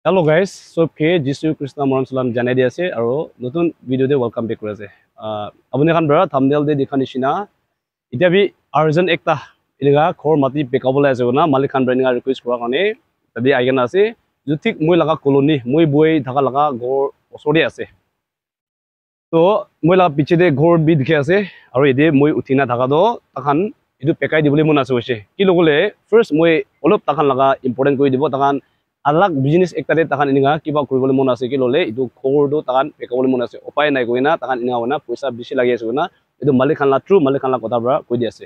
Hello guys, sobke Jisu Krishna Moram Salam janai di ase aro notun video de welcome back kore ase. Abone khan bra thumbnail de dikhani shina. Itia bi urgent ekta iniga khor mati bekabole ase na malik khan bra iniga request kora kane tadi aigena ase. Jutik moi laga colony moi boi thaka laga gor osori ase. To moi laga piche de gor bi dikhe ase aro ide moi uthina thaka do takhan idu pekai dibole mon ase hoise. Ki logole first moi olop takhan laga important koi dibo takhan alag business ekta de takan ininga kiba kuribole mon ase ki lole itu khor do takan pekabole mon ase upai nai koina takan ininga wana paisa bishi lagi ase na itu malik khan la true malik khan la kota bra koi di ase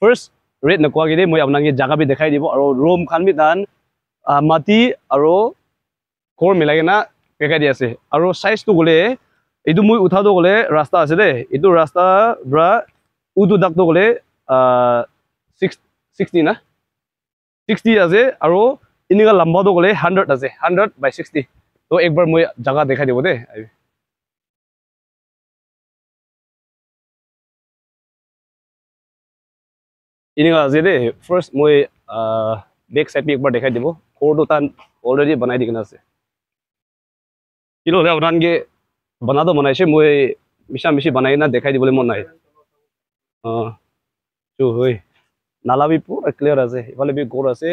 first rate na kwa gide moi apnange jaga bi dekhai dibo aro room khan bi dan mati aro khor milai na pekai di ase aro size tu gole itu moi utha do gole rasta ase de itu rasta bra udu dak do gole 60 na 60 ase aro इनिगा लंबा तो गले 100 আছে 100/60 तो एक बार মই जगह देखा दिबो दे इनिगा আছে दे फर्स्ट মই बैक साइड पे एक बार देखा दिबो कोर तो तान ऑलरेडी बनाई दिखना আছে किलो ले अपनान के बना तो बनाइसे মই मिसा मिसी बनाई ना देखा दिबले मन নাই जो होय नाला भी पूरा क्लियर আছে इफाले भी गोर আছে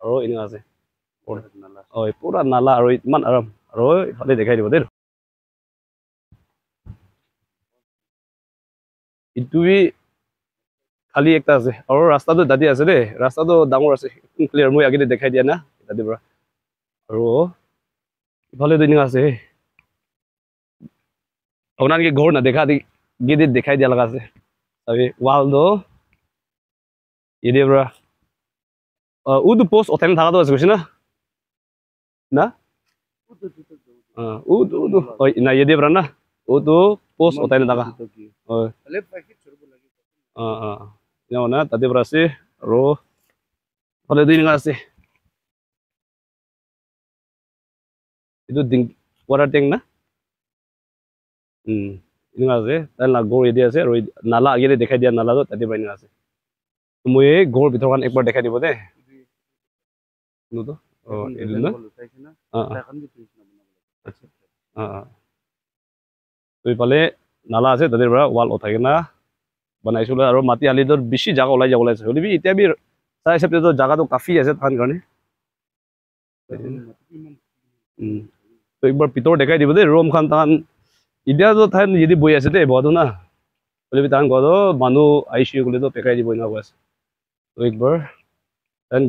আৰু ইনিগা আছে ওই পুৰা নালা আৰু ইমান আৰাম আৰু ইফালে দেখাই দিব দে ইটুই খালি একটা আছে আৰু ৰাস্তাটো দাদি আছে দে ৰাস্তাটো ডাঙৰ আছে ক্লিয়াৰ মই আগতে দেখাই দিয়া না দাদি বৰা আৰু ইফালে দুনিয়া আছে আপোনাৰ কি ঘৰ না দেখা দি গিদি দেখাই দিয়া লাগা আছে তবে ওয়াল দো ইদে বৰা উদু পোস্ট ওখানে থাকা তো আছে কইছ না না উদু ওই না ইদে বরা না উদু পোস্ট ওখানে থাকা ওই না তাতে বরা আছে আৰু ফলে দুনিয়া আছে itu ding water tank na ini আছে তাই না গৰ এদি আছে আৰু নালা আগেৰে দেখাই দিয়া নালা তো তাতে বাইনা আছে মই গৰ ভিতৰ কান একবাৰ দেখাই দিব দে নো তো এদি না তো ইফালে নালা আছে তাতে পৰা ওয়াল উঠাই না বনাইছিল আৰু মাটি আলিটোৰ বেছি জাগা ওলাই যাব লাগে হলিবি এতিয়া বি চাই হিচাপে তো জাগাটো কাফি আছে থান কাৰণে তো একবাৰ ভিতৰ দেখাই দিব দে ৰুম খান তান ইতিয়া তো ঠাই যদি বহি আছে দে বহাটো না হলিবি তান ঘৰ মানুহ আহিছে গ'লে তো পেকাই দিব এনেকুৱা আছে তো একবাৰ তান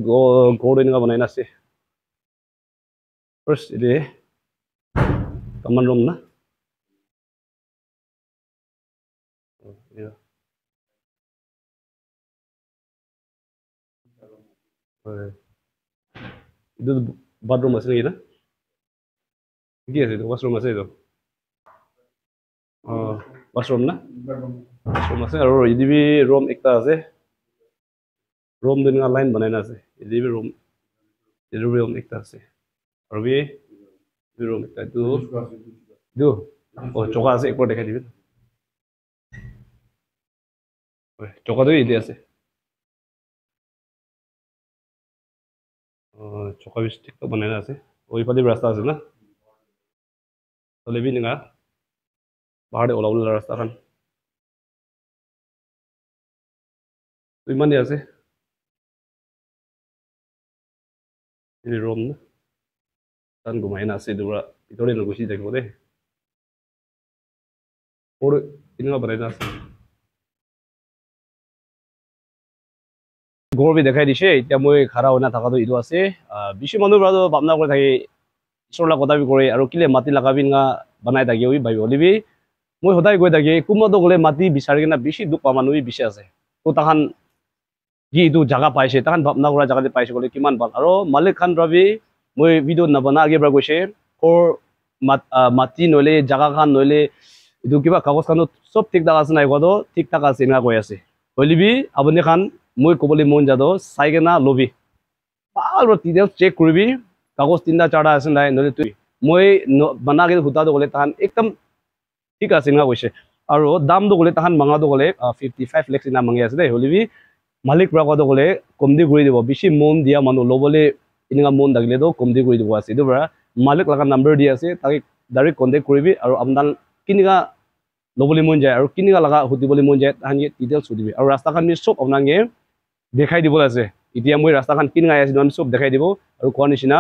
ঘৰ এনেকুৱা বনাই নাছে ফাৰ্ষ্ট এদে কমন ৰুম না itu bathroom আছে নেকি না কি আছে itu washroom আছে itu washroom na washroom আছে আৰু ইদিবি room একটা আছে room দুনিয়া লাইন বনাই না আছে ইদিবি room একটা আছে আৰু বি room একটা দু চকা আছে একবাৰ দেখাই দিবি চকা তো ইদি আছে চকা বিস্টিক তো বনাই না আছে ওইফালে রাস্তা আছে না চলেবি নিঙা পাহাড়ে ওলাবলে রাস্তাখান ইমানে আছে এই রুম না তান ঘুমাই না আছে দুরা ভিতরে গুছি দেখবো দে ওর ইনগা বানাই না আছে গৰ বি দেখাই দিছে এতিয়া মই খাৰা হৈ না থাকাটো ইটো আছে বেছি মানুহ বৰা ভাবনা কৰি থাকি ঈশ্বৰলা কথা বি কৰে আৰু কিলে মাটি লাগাবি না বনাই থাকি ওই ভাবি হলিবি মই সদায় গৈ থাকি কোনোবাটো গ'লে মাটি বিচাৰি কিনা বেছি দুখ পা মানুহ বেছি আছে তো তাহান যি এইটো জাগা পাইছে তাহান ভাবনা কৰা জাগাতে পাইছে গ'লে কিমান ভাল আৰু মালিক খান ৰবি মই ভিডিঅ' নবনা আগে পৰা কৈছে কৰ মাটি নহ'লে জাগা খান নহ'লে এইটো কিবা কাগজ খানো চব ঠিক ঠাক আছে নাই কোৱাটো ঠিক ঠাক আছে এনেকুৱা কৈ আছে হলিবি আপুনি খান মই ক'বলৈ মন যাদ চাই কিনা লবি ভাল ডিটেইলছ চেক কৰিবি কাগজ 3টা 4টা আছে নাই নহ'লে তুই মই বনা আগে সুতাটো গ'লে তাহান একদম ঠিক আছে এনেকুৱা কৈছে আৰু দামটো গ'লে তাহান মাঙাটো গ'লে 55 লাখ না মাঙি আছে দেই হলিবি মালিক পৰা কোৱাটো গ'লে কম দি কৰি দিব বেছি মন দিয়া মানুহ ল'বলৈ এনেকুৱা মন থাকিলেতো কম দি কৰি দিব আছে এইটো পৰা মালিক লগা নাম্বাৰ দি আছে তাকে ডাইৰেক্ট কণ্টেক্ট কৰিবি আৰু আপোনাৰ কিনিকা ল'বলৈ মন যায় আৰু কিনিকা লগা সুধিবলৈ মন যায় তাহানি ডিটেইলছ সুধিবি আৰু ৰাস্তাখন আমি চব আপোনাকে দেখাই দিবলৈ আছে এতিয়া মই ৰাস্তাখন কিনিকা আছিলো আমি চব দেখাই দিব আৰু কোৱা নিচিনা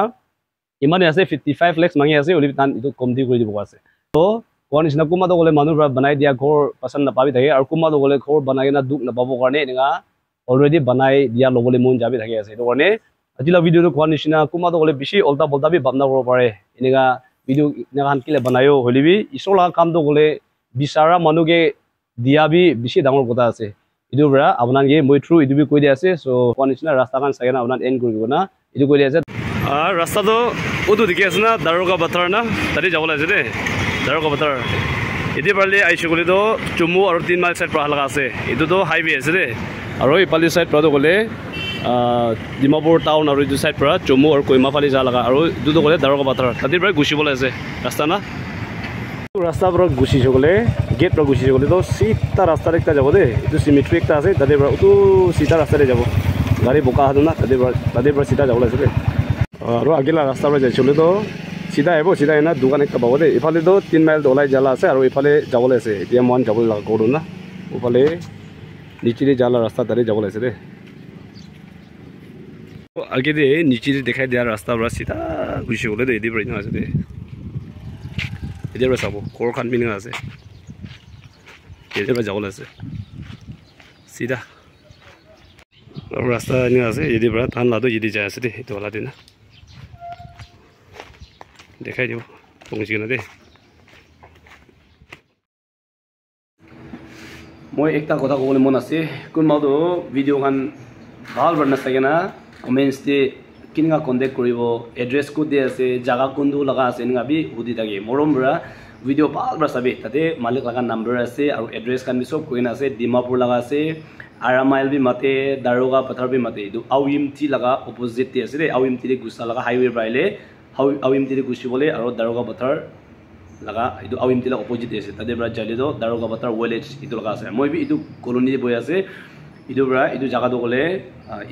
ইমানে আছে 55 লাখ মাঙি আছে ওলি তান ইটো কমতি কৰি দিব আছে তো কোৱা নিচিনা কোমাটো গলে মানুহৰ বনাই দিয়া ঘৰ পছন্দ নাপাবি থাকে আৰু কোমাটো গলে ঘৰ বনাই কিনা দুখ নাপাবৰ কাৰণে এনেকা অলৰেডি বনাই দিয়া ল'বলৈ মন যাবি থাকে আছে এইটো কাৰণে আজিলা ভিডিঅ'টো কোৱা নিচিনা কোমাটো গলে বেছি উল্টা বল্টা বি ভাবনা কৰিব পাৰে এনেকা ভিডিঅ' এনেকা কিলে বনায়ো হলিবি ঈশ্বৰ লগা কামটো গলে বিচাৰা মানুহকে দিয়াবি বেছি ডাঙৰ কথা আছে ইটোৰ পৰা আপোনাকে মই থ্ৰু ইটো বি কৈ দি আছে সো কোৱা নিচিনা ৰাস্তাখন চাগে না আপোনাক এণ্ড কৰি দিব না ইটো কৈ দি আছে ৰাস্তাটো ওটো দেখি আছে না দাৰোগা বাটাৰ না তাতে যাব লাগে দেই দাৰোগা বাটাৰ এতিয়া পাৰিলে আইছো গ'লেতো চুমু আৰু 3 মাইল চাইড পৰা লগা আছে এইটোতো হাইৱে আছে দেই আৰু ইফালে চাইড পৰাটো গ'লে ডিমাপুৰ টাউন আৰু এইটো চাইড পৰা চুমু আৰু কইমা ফালে যা লগা আৰু এইটোতো গ'লে দাৰোগা বাটাৰ তাতে পৰা গুচিবলৈ আছে ৰাস্তা না ৰাস্তাৰ পৰা গুচিছে গ'লে গেট পৰা গুচিছে গ'লে তো চিধা ৰাস্তাত একটা যাব দেই এইটো চিমেট্ৰি একটা আছে তাতে পৰা ওটো চিধা ৰাস্তাতে যাব গাড়ী বোকা হাতো না তাতে পৰা চিধা যাব লাগিছে দেই আৰু আগিলা ৰাস্তাৰ পৰা যাইছিলে তো চিধা আহিব চিধা এনে দোকান একটা পাব দেই ইফালেতো 3 মাইল ওলাই জালা আছে আৰু ইফালে যাবলৈ আছে এতিয়া মন যাবলৈ লগা কৰোঁ না ইফালে নিচেৰে জালা ৰাস্তা তাতে যাব লাগিছে দেই আগেদি নিচেৰে দেখাই দিয়া ৰাস্তাৰ পৰা চিধা গুচি গ'লে দেই এদিৰ পৰা ইমান আছে দেই এদিৰ পৰা চাব ঘৰখন পিনে আছে এদিৰ পৰা যাবলৈ আছে চিধা আৰু ৰাস্তা এনে আছে এদিৰ পৰা ধান লাটো এদি যাই আছে দেই এইটো হলা দিনা দেখাই দিব পहुঁচি কিনে দেই মই একটা কথা ক'বলৈ মন আছে কোনোবাটো ভিডিঅ'খন ভাল ভাল নাচাগে না কমেণ্টছতে কেনেকুৱা কণ্টেক্ট কৰিব এড্ৰেছ ক'ত দিয়া আছে জাগা কোনটো লগা আছে এনেকুৱা বি সুধি থাকে মৰম পৰা ভিডিঅ' ভাল ভাল চাবি তাতে মালিক লগা নাম্বাৰ আছে আৰু এড্ৰেছ খান বি চব কৈ আছে ডিমাপুৰ লগা আছে আৰামাইল বি মাতে দাৰোগা পথাৰ বি মাতে এইটো আউইমটি লগা অপজিটতে আছে দেই আউইমটি গুচা লগা হাইৱে পৰা আহিলে আউইমটি গুচিবলৈ আৰু দাৰোগা পথাৰ লগা এইটো আউইমটি অপজিট আছে তাতে পৰা যাইলেতো দাৰোগা পথাৰ ৱেলেজ এইটো লগা আছে মই বি এইটো কলনী বৈ আছে এইটোৰ পৰা এইটো জাগাটো গ'লে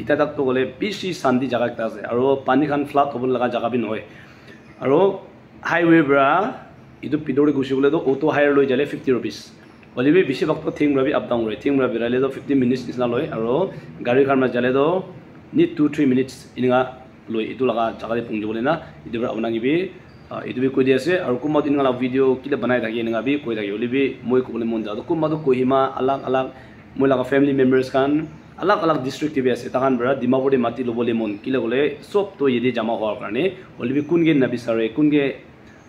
ইটা তাতটো গ'লে বেছি শান্তি জাগা এটা আছে আৰু পানীখন ফ্লাড হ'ব লগা জাগা বি নহয় আৰু হাইৱে পৰা এইটো পিডৰি গুচিবলৈতো অটো হায়াৰ লৈ যালে 50 rupees হ'লেবি বেছিভাগটো থিং ভাবি আপ ডাউন কৰে থিং ভাবি ৰাইলেতো 15 minutes নিচিনা লয় আৰু গাড়ীখন পৰা যালেতো নিড 2-3 minutes এনেকুৱা লৈ এইটো লগা জাগাতে পहुঁচিবলৈ না এইটোৰ পৰা আপোনাক এইটো বি কৈ দি আছে আৰু কোনোবা দিন ভিডিঅ' কিলে বনাই থাকে এনেকুৱা বি কৈ থাকে হ'লেবি মই ক'বলৈ মন যাওঁ কোনোবাটো কহিমা আলাগ মই লগা ফেমিলি মেম্বাৰ্ছ খান আলাগ ডিষ্ট্ৰিক্ট টিভি আছে তাহান পৰা ডিমাপুৰে মাতি ল'বলৈ মন কিলে গ'লে চবটো এদি জমা হোৱাৰ কাৰণে হ'লেবি কোনগে নাবিচাৰে কোনগে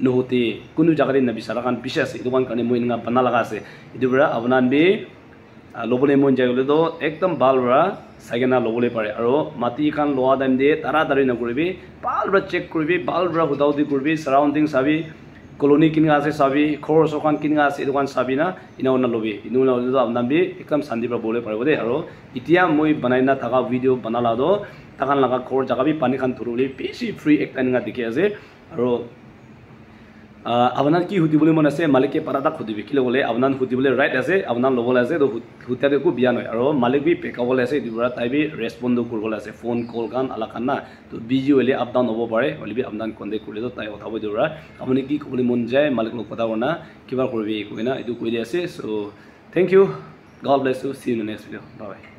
নহতে কোনো জাগাতে নাবিচাৰা কাৰণ পিছে আছে এইটো কাৰণে মই এনেকুৱা বনা লগা আছে এইটোৰ পৰা আপোনাৰ বি ল'বলৈ মন যায় গ'লেতো একদম ভাল পৰা চাইকেনা ল'বলৈ পাৰে আৰু মাটিখন লোৱা টাইম দিয়ে তাড়াতাড়ি নকৰিবি ভাল পৰা চেক কৰিবি ভাল পৰা সোধাউতি কৰিবি চাৰাউণ্ডিং চাবি কলনী কিনা আছে চাবি ঘৰ চখন কিনা আছে এইটো কাৰণে চাবি না ইনা ল'বি ইনো ল'লেতো আপোনাৰ বি একদম শান্তি পৰা ব'বলৈ পাৰিব দেই আৰু এতিয়া মই বনাই না থকা ভিডিঅ' বনালাতো তাহান লগা ঘৰ জাগা বি পানীখন ধৰিবলৈ বেছি ফ্ৰী একটা এনেকুৱা দেখি আছে আৰু আপোনাৰ কি সুধিবলৈ মন আছে মালিকে পাৰাটাক সুধিবি কিলে গ'লে আপোনাৰ সুধিবলৈ ৰাইট আছে আপোনাৰ ল'বলৈ আছে তো সুধাটো একো বিয়া নহয় আৰু মালিক বি পেকাবলৈ আছে এইটোৰ পৰা তাই বি ৰেছপণ্ডো কৰিবলৈ আছে ফোন কল কান আলাকান না তো বিজি হ'লে আপ ডাউন হ'ব পাৰে হ'লে আপোনাক কণ্টেক্ট কৰিলেতো তাই কথা কৈ দিওঁ আপুনি কি ক'বলৈ মন যায় মালিক লগত কথা কোৱা কিবা কৰিবি কৈ না এইটো কৈ দি আছে so' thank you God bless you see you next video' by